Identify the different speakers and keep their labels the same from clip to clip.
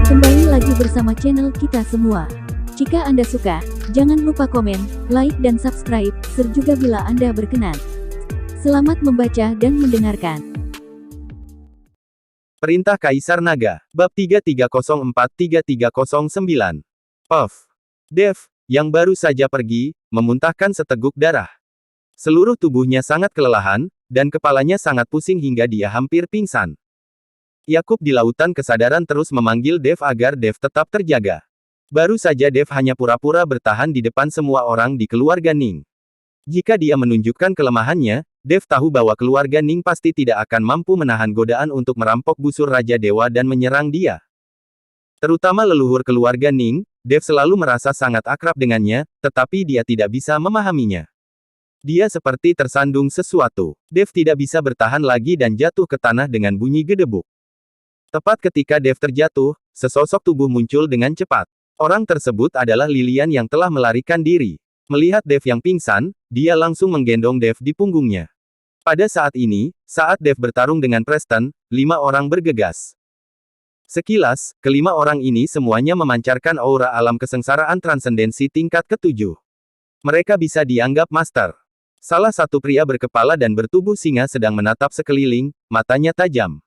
Speaker 1: Kembali lagi bersama channel kita semua. Jika Anda suka, jangan lupa komen, like dan subscribe, serta bila Anda berkenan. Selamat membaca dan mendengarkan.
Speaker 2: Perintah Kaisar Naga, Bab 3304-3309. Dev, yang baru saja pergi, memuntahkan seteguk darah. Seluruh tubuhnya sangat kelelahan, dan kepalanya sangat pusing hingga dia hampir pingsan. Yakub di lautan kesadaran terus memanggil Dev agar Dev tetap terjaga. Baru saja Dev hanya pura-pura bertahan di depan semua orang di keluarga Ning. Jika dia menunjukkan kelemahannya, Dev tahu bahwa keluarga Ning pasti tidak akan mampu menahan godaan untuk merampok busur Raja Dewa dan menyerang dia. Terutama leluhur keluarga Ning, Dev selalu merasa sangat akrab dengannya, tetapi dia tidak bisa memahaminya. Dia seperti tersandung sesuatu. Dev tidak bisa bertahan lagi dan jatuh ke tanah dengan bunyi gedebuk. Tepat ketika Dev terjatuh, sesosok tubuh muncul dengan cepat. Orang tersebut adalah Lilian yang telah melarikan diri. Melihat Dev yang pingsan, dia langsung menggendong Dev di punggungnya. Pada saat ini, saat Dev bertarung dengan Preston, 5 orang bergegas. Sekilas, kelima orang ini semuanya memancarkan aura alam kesengsaraan transendensi tingkat ke-7. Mereka bisa dianggap master. Salah satu pria berkepala dan bertubuh singa sedang menatap sekeliling, matanya tajam.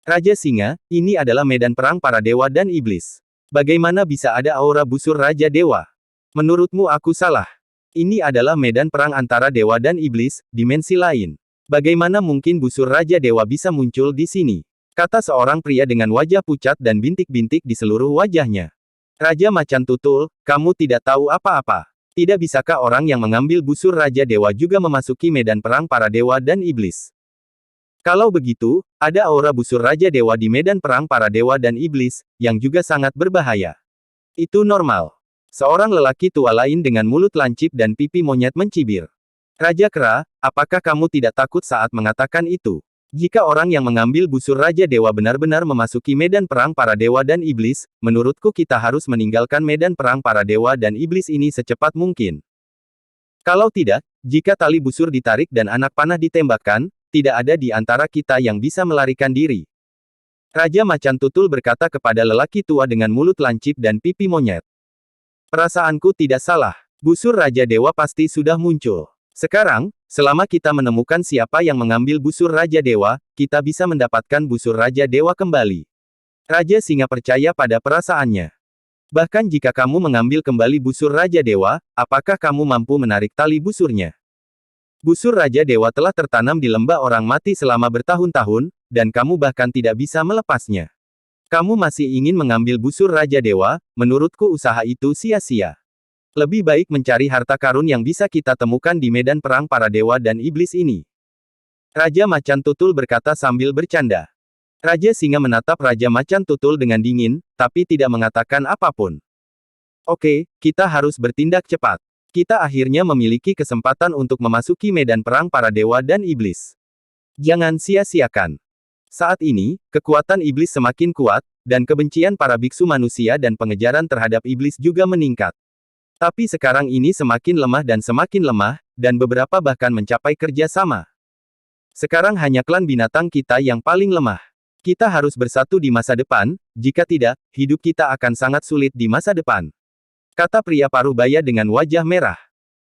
Speaker 2: Raja Singa, ini adalah medan perang para dewa dan iblis. Bagaimana bisa ada aura busur Raja Dewa? Menurutmu aku salah. Ini adalah medan perang antara dewa dan iblis, dimensi lain. Bagaimana mungkin busur Raja Dewa bisa muncul di sini? Kata seorang pria dengan wajah pucat dan bintik-bintik di seluruh wajahnya. Raja Macan Tutul, kamu tidak tahu apa-apa. Tidak bisakah orang yang mengambil busur Raja Dewa juga memasuki medan perang para dewa dan iblis? Kalau begitu, ada aura busur Raja Dewa di medan perang para dewa dan iblis, yang juga sangat berbahaya. Itu normal. Seorang lelaki tua lain dengan mulut lancip dan pipi monyet mencibir. Raja Kera, apakah kamu tidak takut saat mengatakan itu? Jika orang yang mengambil busur Raja Dewa benar-benar memasuki medan perang para dewa dan iblis, menurutku kita harus meninggalkan medan perang para dewa dan iblis ini secepat mungkin. Kalau tidak, jika tali busur ditarik dan anak panah ditembakkan, tidak ada di antara kita yang bisa melarikan diri. Raja Macan Tutul berkata kepada lelaki tua dengan mulut lancip dan pipi monyet. Perasaanku tidak salah. Busur Raja Dewa pasti sudah muncul. Sekarang, selama kita menemukan siapa yang mengambil busur Raja Dewa, kita bisa mendapatkan busur Raja Dewa kembali. Raja Singa percaya pada perasaannya. Bahkan jika kamu mengambil kembali busur Raja Dewa, apakah kamu mampu menarik tali busurnya? Busur Raja Dewa telah tertanam di lembah orang mati selama bertahun-tahun, dan kamu bahkan tidak bisa melepasnya. Kamu masih ingin mengambil busur Raja Dewa, menurutku usaha itu sia-sia. Lebih baik mencari harta karun yang bisa kita temukan di medan perang para dewa dan iblis ini. Raja Macan Tutul berkata sambil bercanda. Raja Singa menatap Raja Macan Tutul dengan dingin, tapi tidak mengatakan apapun. Oke, kita harus bertindak cepat. Kita akhirnya memiliki kesempatan untuk memasuki medan perang para dewa dan iblis. Jangan sia-siakan. Saat ini, kekuatan iblis semakin kuat, dan kebencian para biksu manusia dan pengejaran terhadap iblis juga meningkat. Tapi sekarang ini semakin lemah, dan beberapa bahkan mencapai kerja sama. Sekarang hanya klan binatang kita yang paling lemah. Kita harus bersatu di masa depan, jika tidak, hidup kita akan sangat sulit di masa depan. Kata pria paruh baya dengan wajah merah.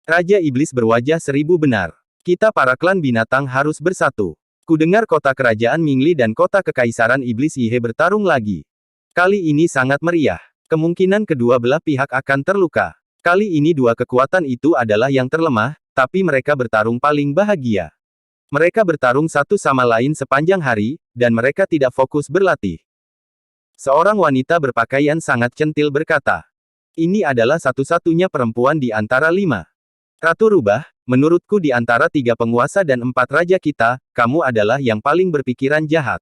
Speaker 2: Raja Iblis berwajah seribu benar. Kita para klan binatang harus bersatu. Kudengar kota kerajaan Mingli dan kota kekaisaran Iblis Yihe bertarung lagi. Kali ini sangat meriah. Kemungkinan kedua belah pihak akan terluka. Kali ini dua kekuatan itu adalah yang terlemah, tapi mereka bertarung paling bahagia. Mereka bertarung satu sama lain sepanjang hari, dan mereka tidak fokus berlatih. Seorang wanita berpakaian sangat centil berkata. Ini adalah satu-satunya perempuan di antara 5. Ratu Rubah, menurutku di antara 3 penguasa dan 4 raja kita, kamu adalah yang paling berpikiran jahat.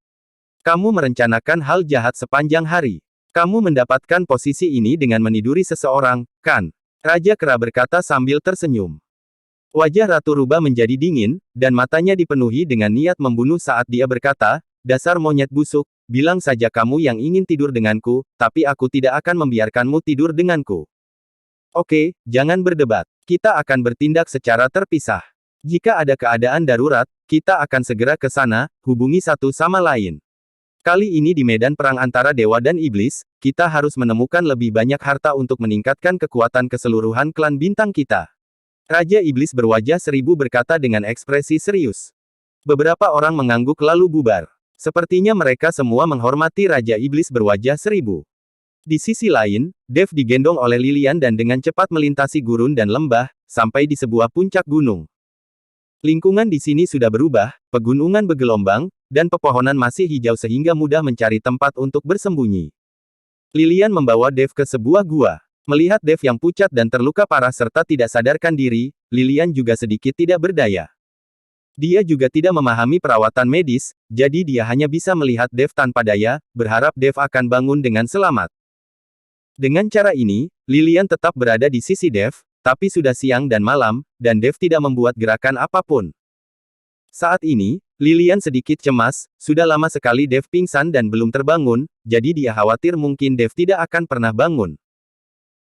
Speaker 2: Kamu merencanakan hal jahat sepanjang hari. Kamu mendapatkan posisi ini dengan meniduri seseorang, kan? Raja Kera berkata sambil tersenyum. Wajah Ratu Rubah menjadi dingin, dan matanya dipenuhi dengan niat membunuh saat dia berkata, dasar monyet busuk. Bilang saja kamu yang ingin tidur denganku, tapi aku tidak akan membiarkanmu tidur denganku. Oke, jangan berdebat. Kita akan bertindak secara terpisah. Jika ada keadaan darurat, kita akan segera ke sana, hubungi satu sama lain. Kali ini di medan perang antara dewa dan iblis, kita harus menemukan lebih banyak harta untuk meningkatkan kekuatan keseluruhan klan bintang kita. Raja Iblis berwajah seribu berkata dengan ekspresi serius. Beberapa orang mengangguk lalu bubar. Sepertinya mereka semua menghormati Raja Iblis berwajah seribu. Di sisi lain, Dev digendong oleh Lilian dan dengan cepat melintasi gurun dan lembah, sampai di sebuah puncak gunung. Lingkungan di sini sudah berubah, pegunungan bergelombang, dan pepohonan masih hijau sehingga mudah mencari tempat untuk bersembunyi. Lilian membawa Dev ke sebuah gua. Melihat Dev yang pucat dan terluka parah serta tidak sadarkan diri, Lilian juga sedikit tidak berdaya. Dia juga tidak memahami perawatan medis, jadi dia hanya bisa melihat Dev tanpa daya, berharap Dev akan bangun dengan selamat. Dengan cara ini, Lilian tetap berada di sisi Dev, tapi sudah siang dan malam, dan Dev tidak membuat gerakan apapun. Saat ini, Lilian sedikit cemas, sudah lama sekali Dev pingsan dan belum terbangun, jadi dia khawatir mungkin Dev tidak akan pernah bangun.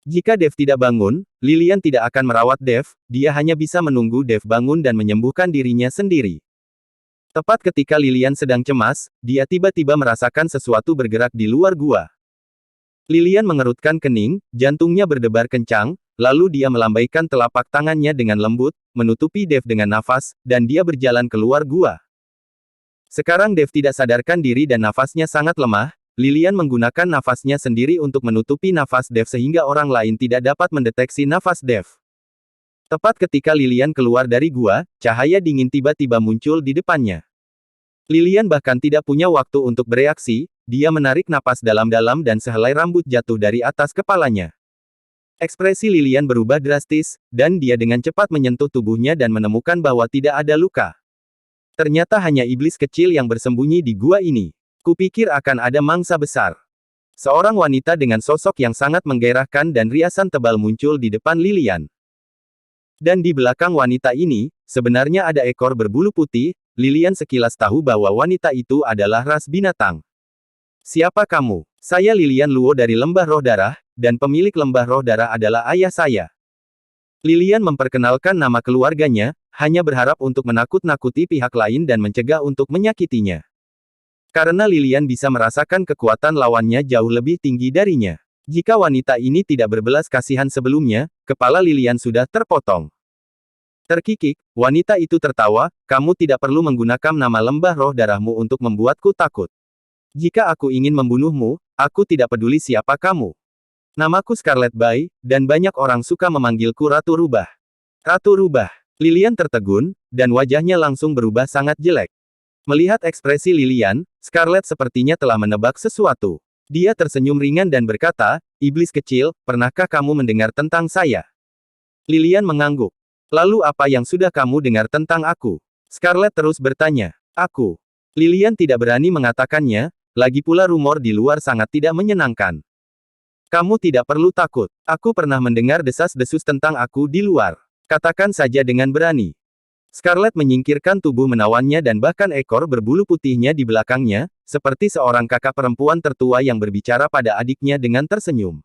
Speaker 2: Jika Dev tidak bangun, Lilian tidak akan merawat Dev, dia hanya bisa menunggu Dev bangun dan menyembuhkan dirinya sendiri. Tepat ketika Lilian sedang cemas, dia tiba-tiba merasakan sesuatu bergerak di luar gua. Lilian mengerutkan kening, jantungnya berdebar kencang, lalu dia melambaikan telapak tangannya dengan lembut, menutupi Dev dengan nafas, dan dia berjalan keluar gua. Sekarang Dev tidak sadarkan diri dan nafasnya sangat lemah, Lilian menggunakan nafasnya sendiri untuk menutupi nafas Dev sehingga orang lain tidak dapat mendeteksi nafas Dev. Tepat ketika Lilian keluar dari gua, cahaya dingin tiba-tiba muncul di depannya. Lilian bahkan tidak punya waktu untuk bereaksi, dia menarik napas dalam-dalam dan sehelai rambut jatuh dari atas kepalanya. Ekspresi Lilian berubah drastis, dan dia dengan cepat menyentuh tubuhnya dan menemukan bahwa tidak ada luka. Ternyata hanya iblis kecil yang bersembunyi di gua ini. Kupikir akan ada mangsa besar. Seorang wanita dengan sosok yang sangat menggairahkan dan riasan tebal muncul di depan Lilian. Dan di belakang wanita ini, sebenarnya ada ekor berbulu putih. Lilian sekilas tahu bahwa wanita itu adalah ras binatang. Siapa kamu? Saya Lilian Luo dari Lembah Roh Darah, dan pemilik Lembah Roh Darah adalah ayah saya. Lilian memperkenalkan nama keluarganya, hanya berharap untuk menakut-nakuti pihak lain dan mencegah untuk menyakitinya. Karena Lilian bisa merasakan kekuatan lawannya jauh lebih tinggi darinya. Jika wanita ini tidak berbelas kasihan sebelumnya, kepala Lilian sudah terpotong. Terkikik, wanita itu tertawa, kamu tidak perlu menggunakan nama Lembah Roh Darahmu untuk membuatku takut. Jika aku ingin membunuhmu, aku tidak peduli siapa kamu. Namaku Scarlet Bai, dan banyak orang suka memanggilku Ratu Rubah. Ratu Rubah. Lilian tertegun, dan wajahnya langsung berubah sangat jelek. Melihat ekspresi Lilian, Scarlet sepertinya telah menebak sesuatu. Dia tersenyum ringan dan berkata, iblis kecil, pernahkah kamu mendengar tentang saya? Lilian mengangguk. Lalu apa yang sudah kamu dengar tentang aku? Scarlet terus bertanya. Aku. Lilian tidak berani mengatakannya, lagi pula rumor di luar sangat tidak menyenangkan. Kamu tidak perlu takut. Aku pernah mendengar desas-desus tentang aku di luar. Katakan saja dengan berani. Scarlet menyingkirkan tubuh menawannya dan bahkan ekor berbulu putihnya di belakangnya, seperti seorang kakak perempuan tertua yang berbicara pada adiknya dengan tersenyum.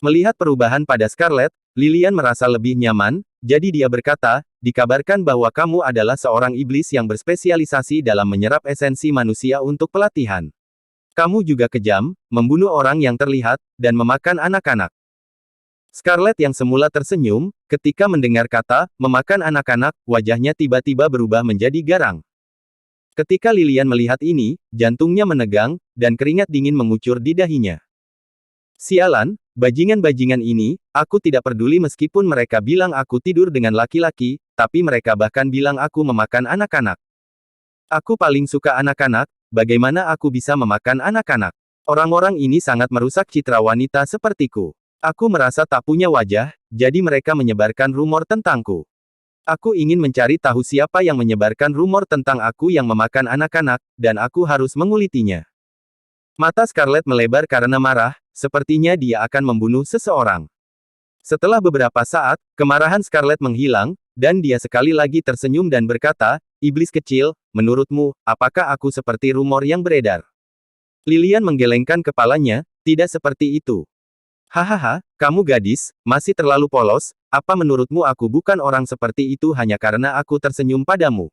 Speaker 2: Melihat perubahan pada Scarlet, Lilian merasa lebih nyaman, jadi dia berkata, dikabarkan bahwa kamu adalah seorang iblis yang berspesialisasi dalam menyerap esensi manusia untuk pelatihan. Kamu juga kejam, membunuh orang yang terlihat, dan memakan anak-anak. Scarlet yang semula tersenyum, ketika mendengar kata, memakan anak-anak, wajahnya tiba-tiba berubah menjadi garang. Ketika Lilian melihat ini, jantungnya menegang, dan keringat dingin mengucur di dahinya. Sialan, bajingan-bajingan ini, aku tidak peduli meskipun mereka bilang aku tidur dengan laki-laki, tapi mereka bahkan bilang aku memakan anak-anak. Aku paling suka anak-anak, bagaimana aku bisa memakan anak-anak? Orang-orang ini sangat merusak citra wanita sepertiku. Aku merasa tak punya wajah, jadi mereka menyebarkan rumor tentangku. Aku ingin mencari tahu siapa yang menyebarkan rumor tentang aku yang memakan anak-anak, dan aku harus mengulitinya. Mata Scarlet melebar karena marah, sepertinya dia akan membunuh seseorang. Setelah beberapa saat, kemarahan Scarlet menghilang, dan dia sekali lagi tersenyum dan berkata, iblis kecil, menurutmu, apakah aku seperti rumor yang beredar? Lilian menggelengkan kepalanya, tidak seperti itu. Hahaha, kamu gadis, masih terlalu polos, apa menurutmu aku bukan orang seperti itu hanya karena aku tersenyum padamu?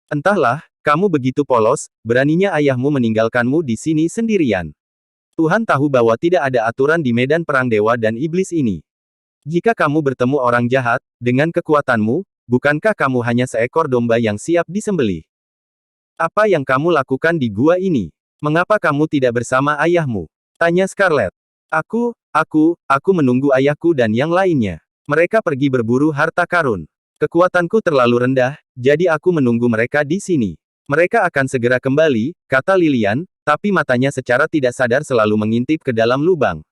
Speaker 2: Entahlah, Kamu begitu polos, beraninya ayahmu meninggalkanmu di sini sendirian. Tuhan tahu bahwa tidak ada aturan di medan perang dewa dan iblis ini. Jika kamu bertemu orang jahat, dengan kekuatanmu, bukankah kamu hanya seekor domba yang siap disembelih? Apa yang kamu lakukan di gua ini? Mengapa kamu tidak bersama ayahmu? Tanya Scarlet. Aku menunggu ayahku dan yang lainnya. Mereka pergi berburu harta karun. Kekuatanku terlalu rendah, jadi aku menunggu mereka di sini. Mereka akan segera kembali, kata Lilian, tapi matanya secara tidak sadar selalu mengintip ke dalam lubang.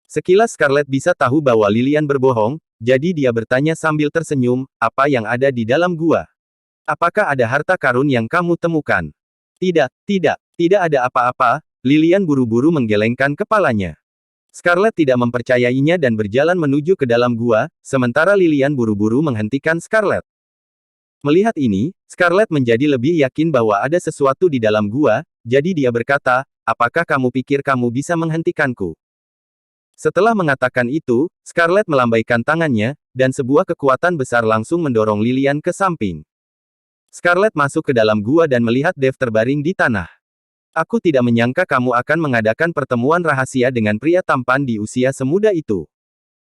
Speaker 2: Sekilas Scarlet bisa tahu bahwa Lilian berbohong, jadi dia bertanya sambil tersenyum, apa yang ada di dalam gua? Apakah ada harta karun yang kamu temukan? Tidak ada apa-apa, Lilian buru-buru menggelengkan kepalanya. Scarlet tidak mempercayainya dan berjalan menuju ke dalam gua, sementara Lilian buru-buru menghentikan Scarlet. Melihat ini, Scarlet menjadi lebih yakin bahwa ada sesuatu di dalam gua, jadi dia berkata, apakah kamu pikir kamu bisa menghentikanku? Setelah mengatakan itu, Scarlet melambaikan tangannya, dan sebuah kekuatan besar langsung mendorong Lilian ke samping. Scarlet masuk ke dalam gua dan melihat Dev terbaring di tanah. Aku tidak menyangka kamu akan mengadakan pertemuan rahasia dengan pria tampan di usia semuda itu.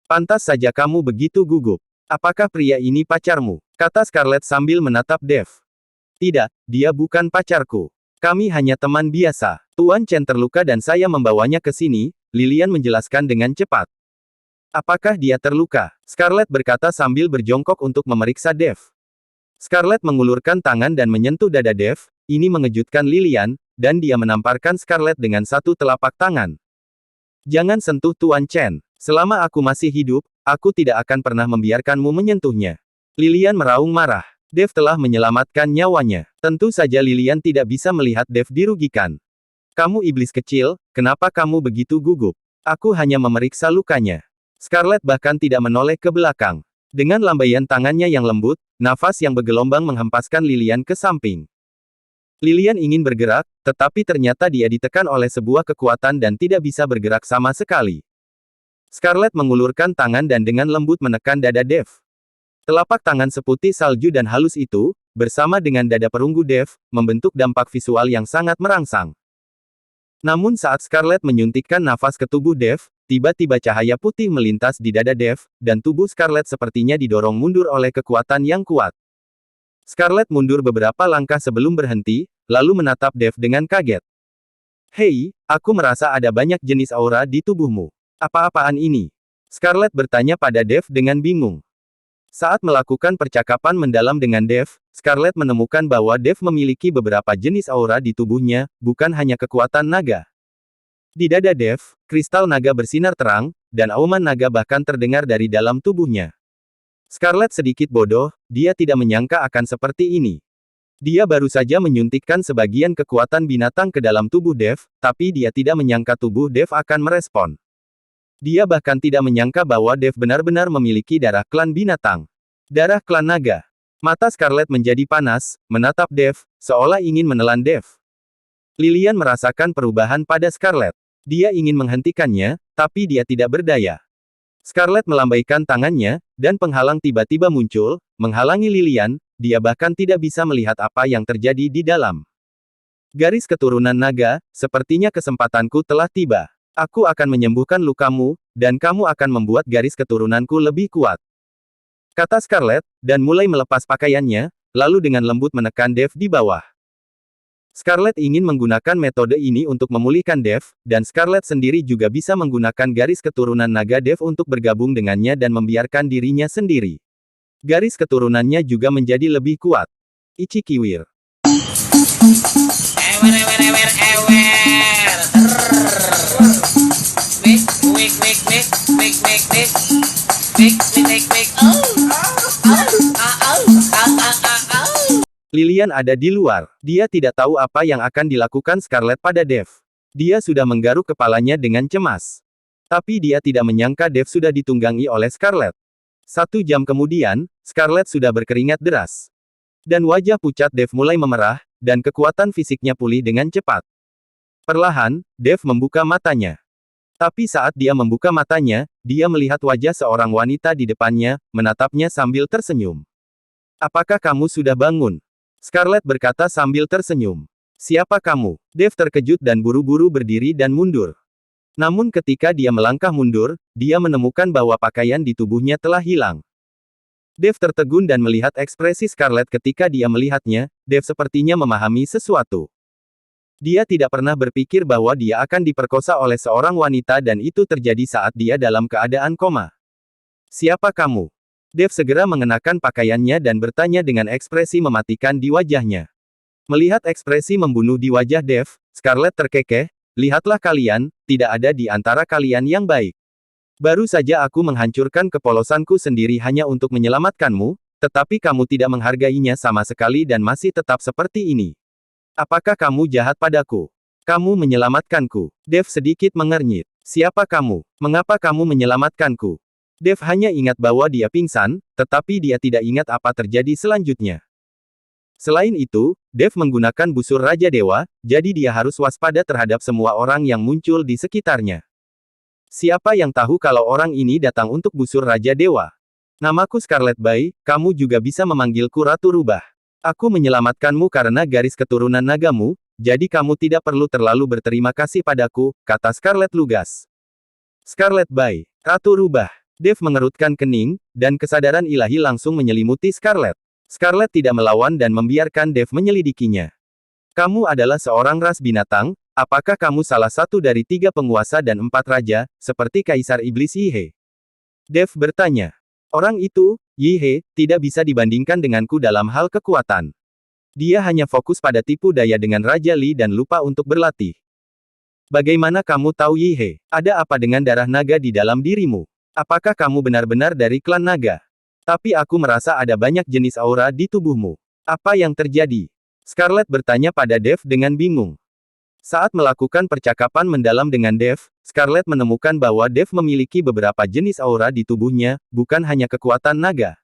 Speaker 2: Pantas saja kamu begitu gugup. Apakah pria ini pacarmu? Kata Scarlet sambil menatap Dev. Tidak, dia bukan pacarku. Kami hanya teman biasa. Tuan Chen terluka dan saya membawanya ke sini, Lilian menjelaskan dengan cepat. Apakah dia terluka? Scarlet berkata sambil berjongkok untuk memeriksa Dev. Scarlet mengulurkan tangan dan menyentuh dada Dev, ini mengejutkan Lilian, dan dia menamparkan Scarlet dengan satu telapak tangan. Jangan sentuh Tuan Chen. Selama aku masih hidup, aku tidak akan pernah membiarkanmu menyentuhnya. Lilian meraung marah. Dev telah menyelamatkan nyawanya. Tentu saja Lilian tidak bisa melihat Dev dirugikan. Kamu iblis kecil, kenapa kamu begitu gugup? Aku hanya memeriksa lukanya. Scarlet bahkan tidak menoleh ke belakang. Dengan lambaian tangannya yang lembut, nafas yang bergelombang menghempaskan Lilian ke samping. Lilian ingin bergerak, tetapi ternyata dia ditekan oleh sebuah kekuatan dan tidak bisa bergerak sama sekali. Scarlet mengulurkan tangan dan dengan lembut menekan dada Dev. Telapak tangan seputih salju dan halus itu, bersama dengan dada perunggu Dev, membentuk dampak visual yang sangat merangsang. Namun saat Scarlet menyuntikkan nafas ke tubuh Dev, tiba-tiba cahaya putih melintas di dada Dev, dan tubuh Scarlet sepertinya didorong mundur oleh kekuatan yang kuat. Scarlet mundur beberapa langkah sebelum berhenti, lalu menatap Dev dengan kaget. Hei, aku merasa ada banyak jenis aura di tubuhmu. Apa-apaan ini? Scarlet bertanya pada Dev dengan bingung. Saat melakukan percakapan mendalam dengan Dev, Scarlet menemukan bahwa Dev memiliki beberapa jenis aura di tubuhnya, bukan hanya kekuatan naga. Di dada Dev, kristal naga bersinar terang, dan auman naga bahkan terdengar dari dalam tubuhnya. Scarlet sedikit bodoh, dia tidak menyangka akan seperti ini. Dia baru saja menyuntikkan sebagian kekuatan binatang ke dalam tubuh Dev, tapi dia tidak menyangka tubuh Dev akan merespon. Dia bahkan tidak menyangka bahwa Dev benar-benar memiliki darah klan binatang. Darah klan naga. Mata Scarlet menjadi panas, menatap Dev, seolah ingin menelan Dev. Lilian merasakan perubahan pada Scarlet. Dia ingin menghentikannya, tapi dia tidak berdaya. Scarlet melambaikan tangannya, dan penghalang tiba-tiba muncul, menghalangi Lilian, dia bahkan tidak bisa melihat apa yang terjadi di dalam. Garis keturunan naga, sepertinya kesempatanku telah tiba. Aku akan menyembuhkan lukamu, dan kamu akan membuat garis keturunanku lebih kuat. Kata Scarlet, dan mulai melepas pakaiannya, lalu dengan lembut menekan Dev di bawah. Scarlet ingin menggunakan metode ini untuk memulihkan Dev, dan Scarlet sendiri juga bisa menggunakan garis keturunan naga Dev untuk bergabung dengannya dan membiarkan dirinya sendiri. Garis keturunannya juga menjadi lebih kuat. Ichi Kiwir. Lilian ada di luar. Dia tidak tahu apa yang akan dilakukan Scarlet pada Dev. Dia sudah menggaruk kepalanya dengan cemas. Tapi dia tidak menyangka Dev sudah ditunggangi oleh Scarlet. 1 jam kemudian, Scarlet sudah berkeringat deras. Dan wajah pucat Dev mulai memerah, dan kekuatan fisiknya pulih dengan cepat. Perlahan, Dev membuka matanya. Tapi saat dia membuka matanya, dia melihat wajah seorang wanita di depannya, menatapnya sambil tersenyum. Apakah kamu sudah bangun? Scarlett berkata sambil tersenyum. Siapa kamu? Dave terkejut dan buru-buru berdiri dan mundur. Namun ketika dia melangkah mundur, dia menemukan bahwa pakaian di tubuhnya telah hilang. Dave tertegun dan melihat ekspresi Scarlett ketika dia melihatnya. Dave sepertinya memahami sesuatu. Dia tidak pernah berpikir bahwa dia akan diperkosa oleh seorang wanita dan itu terjadi saat dia dalam keadaan koma. Siapa kamu? Dave segera mengenakan pakaiannya dan bertanya dengan ekspresi mematikan di wajahnya. Melihat ekspresi membunuh di wajah Dave, Scarlett terkekeh. Lihatlah kalian, tidak ada di antara kalian yang baik. Baru saja aku menghancurkan kepolosanku sendiri hanya untuk menyelamatkanmu, tetapi kamu tidak menghargainya sama sekali dan masih tetap seperti ini. Apakah kamu jahat padaku? Kamu menyelamatkanku. Dave sedikit mengernyit. Siapa kamu? Mengapa kamu menyelamatkanku? Dave hanya ingat bahwa dia pingsan, tetapi dia tidak ingat apa terjadi selanjutnya. Selain itu, Dave menggunakan busur Raja Dewa, jadi dia harus waspada terhadap semua orang yang muncul di sekitarnya. Siapa yang tahu kalau orang ini datang untuk busur Raja Dewa? Namaku Scarlett Bai, kamu juga bisa memanggilku Ratu Rubah. Aku menyelamatkanmu karena garis keturunan nagamu, jadi kamu tidak perlu terlalu berterima kasih padaku, kata Scarlett lugas. Scarlett Bai, Ratu Rubah. Dave mengerutkan kening, dan kesadaran ilahi langsung menyelimuti Scarlett. Scarlett tidak melawan dan membiarkan Dave menyelidikinya. Kamu adalah seorang ras binatang, apakah kamu salah satu dari 3 penguasa dan 4 raja, seperti Kaisar Iblis Yi-He? Dave bertanya. Orang itu, Yi-He, tidak bisa dibandingkan denganku dalam hal kekuatan. Dia hanya fokus pada tipu daya dengan Raja Li dan lupa untuk berlatih. Bagaimana kamu tahu Yi-He? Ada apa dengan darah naga di dalam dirimu? Apakah kamu benar-benar dari klan naga? Tapi aku merasa ada banyak jenis aura di tubuhmu. Apa yang terjadi? Scarlett bertanya pada Dave dengan bingung. Saat melakukan percakapan mendalam dengan Dave, Scarlett menemukan bahwa Dave memiliki beberapa jenis aura di tubuhnya, bukan hanya kekuatan naga.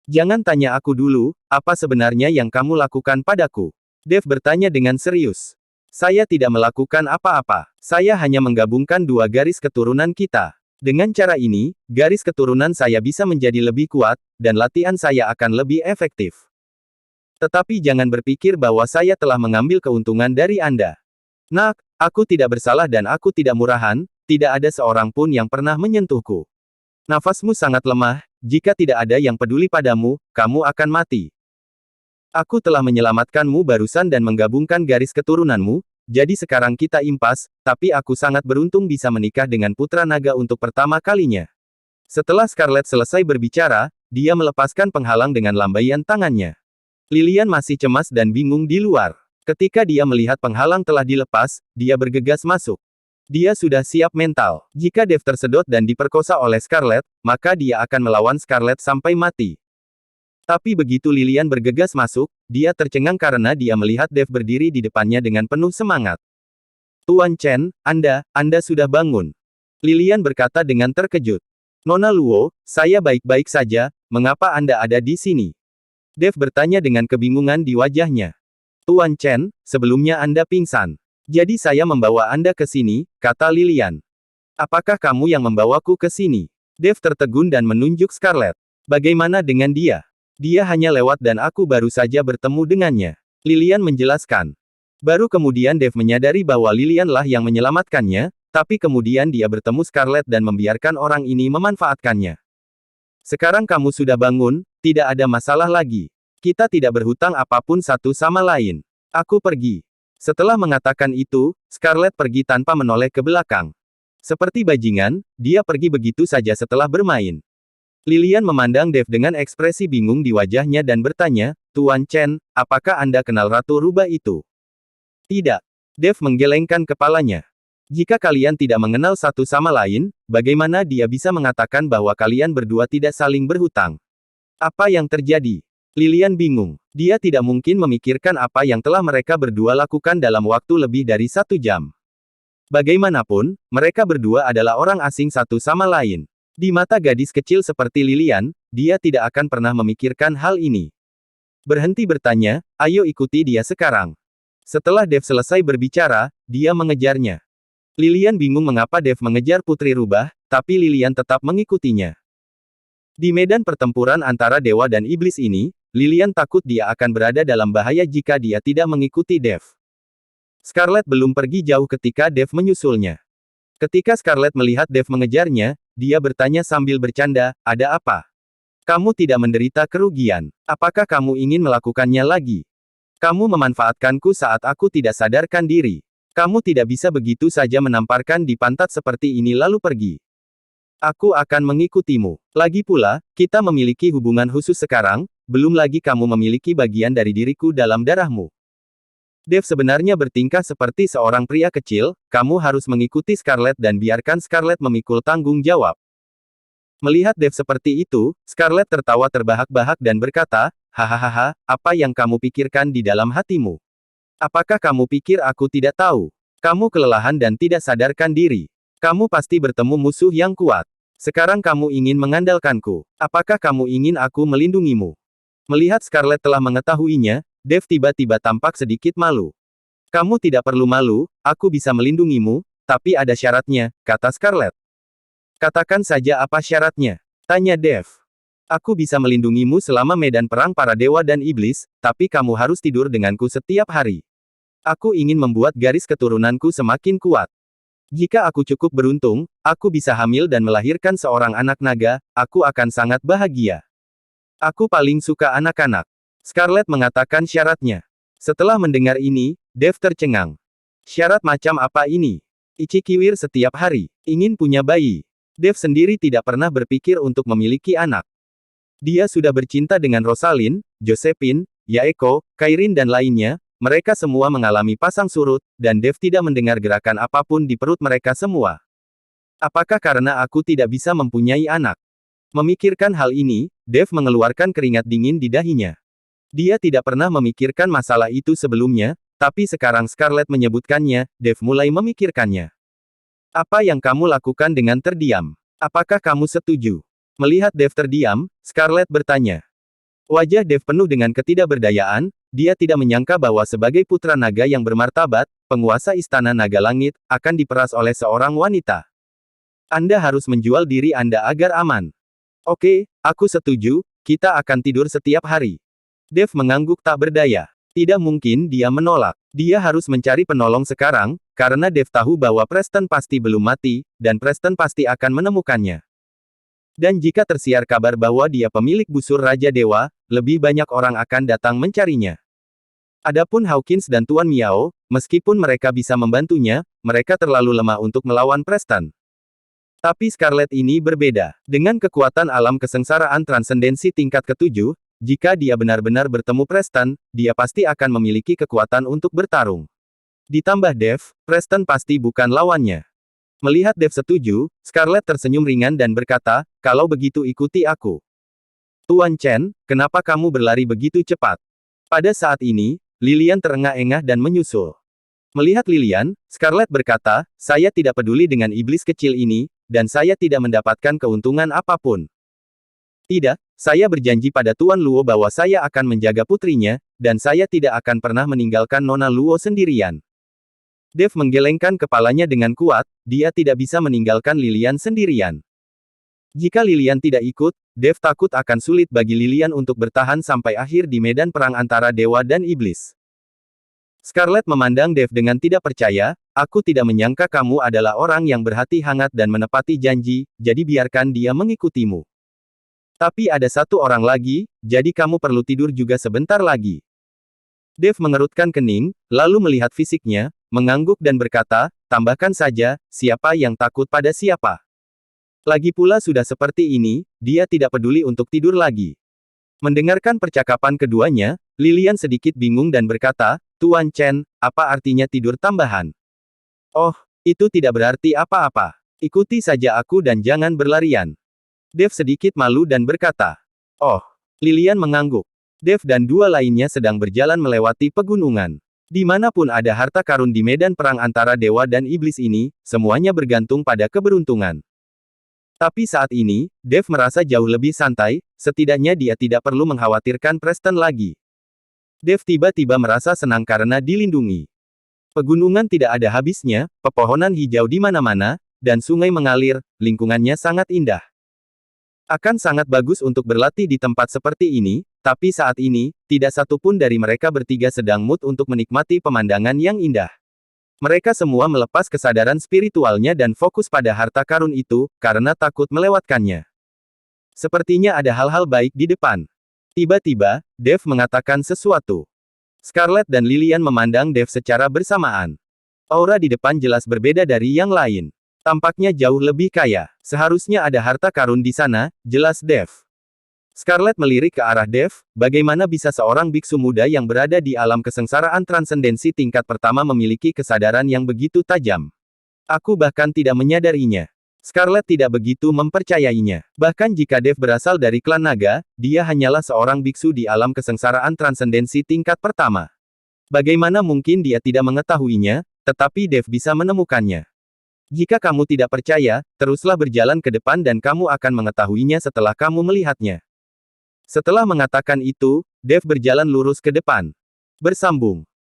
Speaker 2: Jangan tanya aku dulu, apa sebenarnya yang kamu lakukan padaku? Dave bertanya dengan serius. Saya tidak melakukan apa-apa. Saya hanya menggabungkan 2 garis keturunan kita. Dengan cara ini, garis keturunan saya bisa menjadi lebih kuat, dan latihan saya akan lebih efektif. Tetapi jangan berpikir bahwa saya telah mengambil keuntungan dari Anda. Nak, aku tidak bersalah dan aku tidak murahan, tidak ada seorang pun yang pernah menyentuhku. Nafasmu sangat lemah, jika tidak ada yang peduli padamu, kamu akan mati. Aku telah menyelamatkanmu barusan dan menggabungkan garis keturunanmu, jadi sekarang kita impas, tapi aku sangat beruntung bisa menikah dengan putra naga untuk pertama kalinya. Setelah Scarlett selesai berbicara, dia melepaskan penghalang dengan lambaian tangannya. Lilian masih cemas dan bingung di luar. Ketika dia melihat penghalang telah dilepas, dia bergegas masuk. Dia sudah siap mental. Jika Dave tersedot dan diperkosa oleh Scarlett, maka dia akan melawan Scarlett sampai mati. Tapi begitu Lilian bergegas masuk, dia tercengang karena dia melihat Dave berdiri di depannya dengan penuh semangat. Tuan Chen, Anda sudah bangun. Lilian berkata dengan terkejut. Nona Luo, saya baik-baik saja, mengapa Anda ada di sini? Dave bertanya dengan kebingungan di wajahnya. Tuan Chen, sebelumnya Anda pingsan. Jadi saya membawa Anda ke sini, kata Lilian. Apakah kamu yang membawaku ke sini? Dave tertegun dan menunjuk Scarlett. Bagaimana dengan dia? Dia hanya lewat dan aku baru saja bertemu dengannya. Lilian menjelaskan. Baru kemudian Dave menyadari bahwa Lilianlah yang menyelamatkannya, tapi kemudian dia bertemu Scarlett dan membiarkan orang ini memanfaatkannya. Sekarang kamu sudah bangun, tidak ada masalah lagi. Kita tidak berhutang apapun satu sama lain. Aku pergi. Setelah mengatakan itu, Scarlett pergi tanpa menoleh ke belakang. Seperti bajingan, dia pergi begitu saja setelah bermain. Lilian memandang Dave dengan ekspresi bingung di wajahnya dan bertanya, Tuan Chen, apakah Anda kenal Ratu Rubah itu? Tidak. Dave menggelengkan kepalanya. Jika kalian tidak mengenal satu sama lain, bagaimana dia bisa mengatakan bahwa kalian berdua tidak saling berhutang? Apa yang terjadi? Lilian bingung. Dia tidak mungkin memikirkan apa yang telah mereka berdua lakukan dalam waktu lebih dari 1 jam. Bagaimanapun, mereka berdua adalah orang asing satu sama lain. Di mata gadis kecil seperti Lilian, dia tidak akan pernah memikirkan hal ini. Berhenti bertanya, ayo ikuti dia sekarang. Setelah Dave selesai berbicara, dia mengejarnya. Lilian bingung mengapa Dave mengejar Putri Rubah, tapi Lilian tetap mengikutinya. Di medan pertempuran antara dewa dan iblis ini, Lilian takut dia akan berada dalam bahaya jika dia tidak mengikuti Dev. Scarlett belum pergi jauh ketika Dev menyusulnya. Ketika Scarlett melihat Dev mengejarnya, dia bertanya sambil bercanda, "Ada apa? Kamu tidak menderita kerugian. Apakah kamu ingin melakukannya lagi? Kamu memanfaatkanku saat aku tidak sadarkan diri. Kamu tidak bisa begitu saja menamparkan di pantat seperti ini lalu pergi. Aku akan mengikutimu. Lagi pula, kita memiliki hubungan khusus sekarang, belum lagi kamu memiliki bagian dari diriku dalam darahmu." Dev sebenarnya bertingkah seperti seorang pria kecil, kamu harus mengikuti Scarlett dan biarkan Scarlett memikul tanggung jawab. Melihat Dev seperti itu, Scarlett tertawa terbahak-bahak dan berkata, "Hahaha, apa yang kamu pikirkan di dalam hatimu? Apakah kamu pikir aku tidak tahu? Kamu kelelahan dan tidak sadarkan diri. Kamu pasti bertemu musuh yang kuat. Sekarang kamu ingin mengandalkanku. Apakah kamu ingin aku melindungimu?" Melihat Scarlett telah mengetahuinya, Dev tiba-tiba tampak sedikit malu. "Kamu tidak perlu malu, aku bisa melindungimu, tapi ada syaratnya," kata Scarlett. "Katakan saja apa syaratnya?" tanya Dev. "Aku bisa melindungimu selama medan perang para dewa dan iblis, tapi kamu harus tidur denganku setiap hari. Aku ingin membuat garis keturunanku semakin kuat. Jika aku cukup beruntung, aku bisa hamil dan melahirkan seorang anak naga, aku akan sangat bahagia. Aku paling suka anak-anak." Scarlett mengatakan syaratnya. Setelah mendengar ini, Dev tercengang. Syarat macam apa ini? Ichikiwir setiap hari. Ingin punya bayi. Dev sendiri tidak pernah berpikir untuk memiliki anak. Dia sudah bercinta dengan Rosalind, Josephine, Yaeko, Kairin dan lainnya, mereka semua mengalami pasang surut, dan Dev tidak mendengar gerakan apapun di perut mereka semua. Apakah karena aku tidak bisa mempunyai anak? Memikirkan hal ini, Dev mengeluarkan keringat dingin di dahinya. Dia tidak pernah memikirkan masalah itu sebelumnya, tapi sekarang Scarlett menyebutkannya, Dev mulai memikirkannya. "Apa yang kamu lakukan dengan terdiam? Apakah kamu setuju?" Melihat Dev terdiam, Scarlett bertanya. Wajah Dev penuh dengan ketidakberdayaan, dia tidak menyangka bahwa sebagai putra naga yang bermartabat, penguasa istana naga langit, akan diperas oleh seorang wanita. "Anda harus menjual diri Anda agar aman." "Oke, aku setuju, kita akan tidur setiap hari." Dev mengangguk tak berdaya. Tidak mungkin dia menolak. Dia harus mencari penolong sekarang, karena Dev tahu bahwa Preston pasti belum mati, dan Preston pasti akan menemukannya. Dan jika tersiar kabar bahwa dia pemilik busur Raja Dewa, lebih banyak orang akan datang mencarinya. Adapun Hawkins dan Tuan Miao, meskipun mereka bisa membantunya, mereka terlalu lemah untuk melawan Preston. Tapi Scarlett ini berbeda. Dengan kekuatan alam kesengsaraan transendensi tingkat ke-7, jika dia benar-benar bertemu Preston, dia pasti akan memiliki kekuatan untuk bertarung. Ditambah Dev, Preston pasti bukan lawannya. Melihat Dev setuju, Scarlett tersenyum ringan dan berkata, "Kalau begitu ikuti aku." "Tuan Chen, kenapa kamu berlari begitu cepat?" Pada saat ini, Lilian terengah-engah dan menyusul. Melihat Lilian, Scarlett berkata, "Saya tidak peduli dengan iblis kecil ini, dan saya tidak mendapatkan keuntungan apapun. Tidak, saya berjanji pada Tuan Luo bahwa saya akan menjaga putrinya, dan saya tidak akan pernah meninggalkan Nona Luo sendirian." Dev menggelengkan kepalanya dengan kuat, dia tidak bisa meninggalkan Lilian sendirian. Jika Lilian tidak ikut, Dev takut akan sulit bagi Lilian untuk bertahan sampai akhir di medan perang antara dewa dan iblis. Scarlett memandang Dev dengan tidak percaya, "Aku tidak menyangka kamu adalah orang yang berhati hangat dan menepati janji, jadi biarkan dia mengikutimu. Tapi ada satu orang lagi, jadi kamu perlu tidur juga sebentar lagi." Dev mengerutkan kening, lalu melihat fisiknya, mengangguk dan berkata, "Tambahkan saja, siapa yang takut pada siapa? Lagi pula sudah seperti ini, dia tidak peduli untuk tidur lagi." Mendengarkan percakapan keduanya, Lilian sedikit bingung dan berkata, "Tuan Chen, apa artinya tidur tambahan?" "Oh, itu tidak berarti apa-apa. Ikuti saja aku dan jangan berlarian." Dev sedikit malu dan berkata, "Oh." Lilian mengangguk. Dev dan dua lainnya sedang berjalan melewati pegunungan. Dimanapun ada harta karun di medan perang antara dewa dan iblis ini, semuanya bergantung pada keberuntungan. Tapi saat ini, Dev merasa jauh lebih santai, setidaknya dia tidak perlu mengkhawatirkan Preston lagi. Dev tiba-tiba merasa senang karena dilindungi. Pegunungan tidak ada habisnya, pepohonan hijau di mana-mana, dan sungai mengalir, lingkungannya sangat indah. Akan sangat bagus untuk berlatih di tempat seperti ini, tapi saat ini, tidak satu pun dari mereka bertiga sedang mood untuk menikmati pemandangan yang indah. Mereka semua melepas kesadaran spiritualnya dan fokus pada harta karun itu, karena takut melewatkannya. Sepertinya ada hal-hal baik di depan. Tiba-tiba, Dev mengatakan sesuatu. Scarlett dan Lilian memandang Dev secara bersamaan. Aura di depan jelas berbeda dari yang lain. Tampaknya jauh lebih kaya. Seharusnya ada harta karun di sana, jelas Dev. Scarlett melirik ke arah Dev, bagaimana bisa seorang biksu muda yang berada di alam kesengsaraan transendensi tingkat pertama memiliki kesadaran yang begitu tajam. Aku bahkan tidak menyadarinya. Scarlett tidak begitu mempercayainya. Bahkan jika Dev berasal dari klan naga, dia hanyalah seorang biksu di alam kesengsaraan transendensi tingkat pertama. Bagaimana mungkin dia tidak mengetahuinya, tetapi Dev bisa menemukannya. Jika kamu tidak percaya, teruslah berjalan ke depan dan kamu akan mengetahuinya setelah kamu melihatnya. Setelah mengatakan itu, Dev berjalan lurus ke depan. Bersambung.